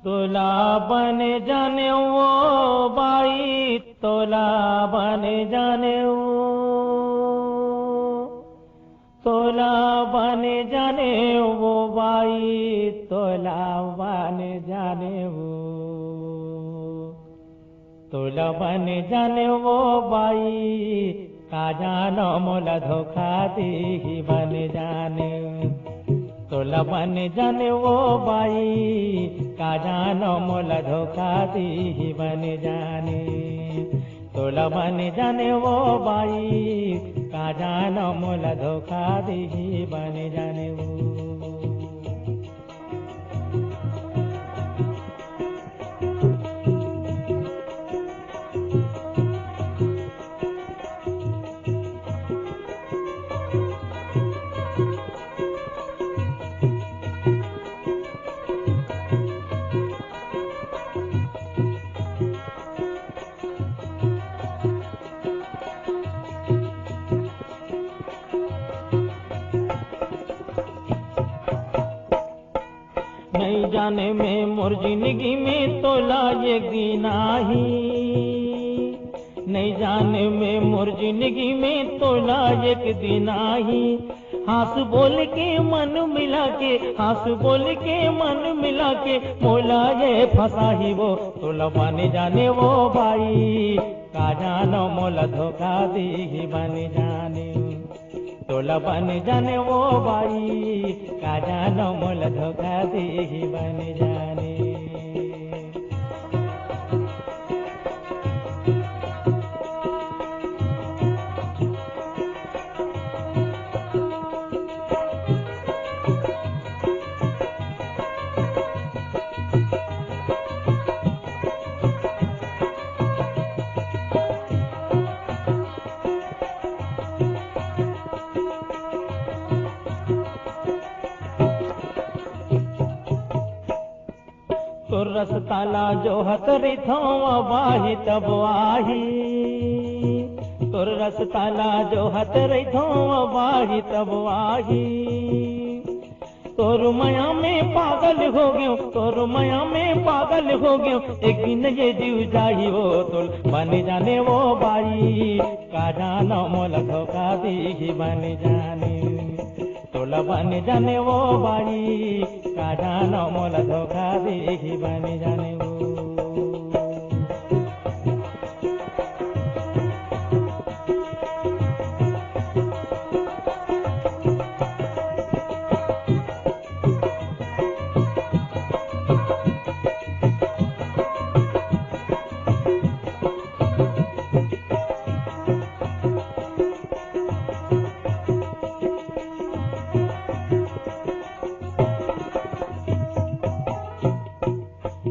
तोला बन जाने वो बाई, तोला बन जाने वो, तोला बन जाने वो बाई, तोला बन जाने वो, तोला बन जाने वो बाई, का जानो मोला धोखा दी बन जाने, तोला बन जाने वो बाई, का जानो मोला धोखा दी बन जाने, तोला बन जाने वो बाई, का जानो मोला धोखा दी बन जाने वो। नहीं जाने में मोर जिंदगी में तोला एक दिन आही, नहीं जाने में मोर जिंदगी में तोला एक दिन आही, हंस बोल के मन मिला के, हंस बोल के मन मिला के, मोला ये फंसा ही वो, तोला बन जाने वो भाई, का जानो मोला धोखा दी बन जाने, तोला बन जाने वो बाई, का जानो मोला धोखा दी बन जाने। तो रसताला जो हतरी थो वाही तब आही, तो रसताला जो हतरी थो वाही तब आही, तोर माया में पागल हो गयो, तोर माया में पागल हो गयो, एक दिन ये जीव जाही वो, तोल बन जाने वो बाई, का जानो मोला धोखा दी बन जाने, तोला बन जाने वो बाई, का जानो मोला धोखा दी बन जाने वो।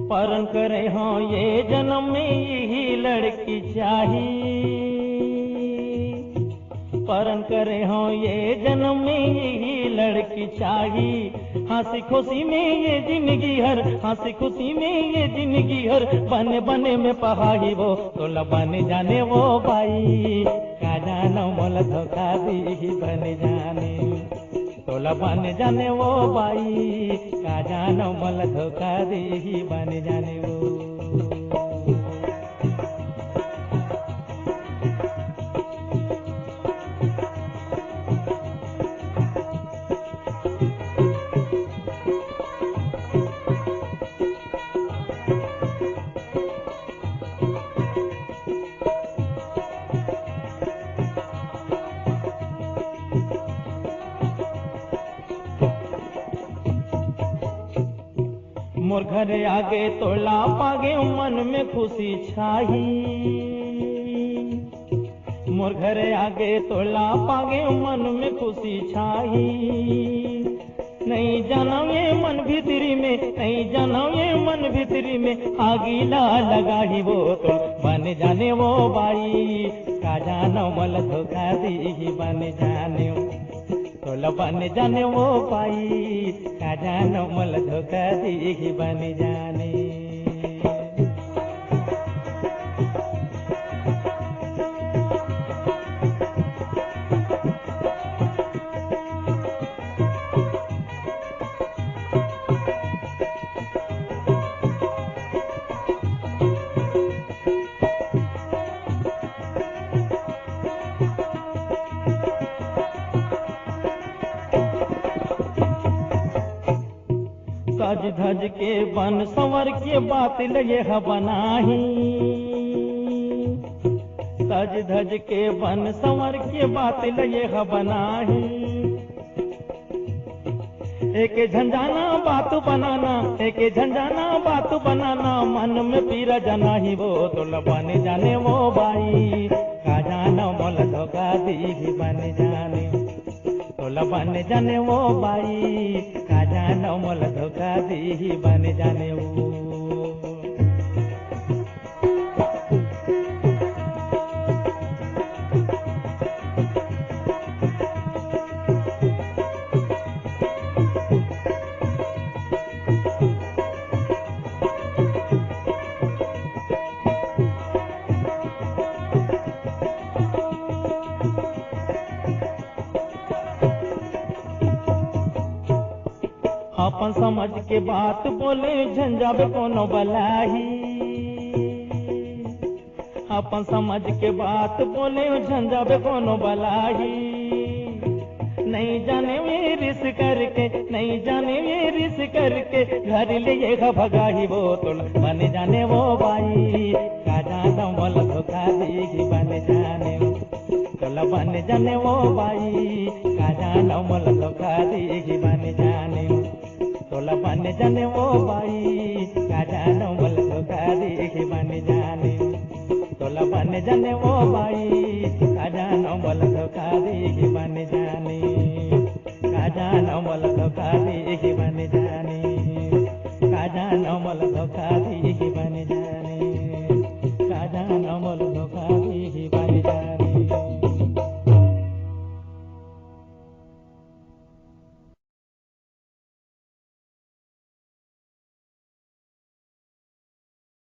परन करे हो ये जन्म में यही लड़की चाहिए, परन करे हो ये जन्म में यही लड़की चाहिए, हंसी खुशी में ये जिंदगी हर, हंसी खुशी में ये जिंदगी हर, बने बने में पहाड़ी वो, तोला बन जाने वो बाई, का जानो मोला धोखा दी बन जाने, तोला बन जाने वो बाई, का जानो मोला धोखा दी बन जाने वो। मोर घर आगे तोला पागे मन में खुशी छाही, मोर घर आगे तोला पागे मन में खुशी छाही, नहीं जाना ये मन भीतरी में, नहीं जाना ये मन भीतरी में, आगीला लगा ही वो, तो बन जाने वो बाई, का जानो मोला धोखा दी बन जाने, तोला बन जाने वो पाई, का जानो मोला धोखा दी बन जाने। सज धज के बन संवर के बात लगे ह बनाही, सज धज के बन संवर के बात लगे ह बनाही। एक झंझाना बात बनाना, एक झंझाना बात बनाना, मन में पीरा जना ही वो तो बन जाने वो बाई, का जानो मोल धोखा दी बन जाने, तो बन जाने वो बाई, का जानो मोल धोखा दी बन जाने वो। अपन समझ के बात बोले झंझावे कोनो बलाही, अपन समझ के बात बोले झंझावे कोनो बलाही। नहीं जाने वे रिस करके, नहीं जाने वे रिस करके, घर ले भगाही वो तो बन जाने वो बाई, का जानो मोल धोखा दी बन जाने, तो बन जाने वो बाई, का जानो मोल धोखा दी बन जाने, तोला बन जाने वो बाई, का जानो मोल धोखा दी बन जाने, तोला बन जाने वो बाई, का जानो मोल धोखा दी बन जाने, का जानो मोल धोखा दी बन जाने, का जानो मोल धोखा दी बन जाने।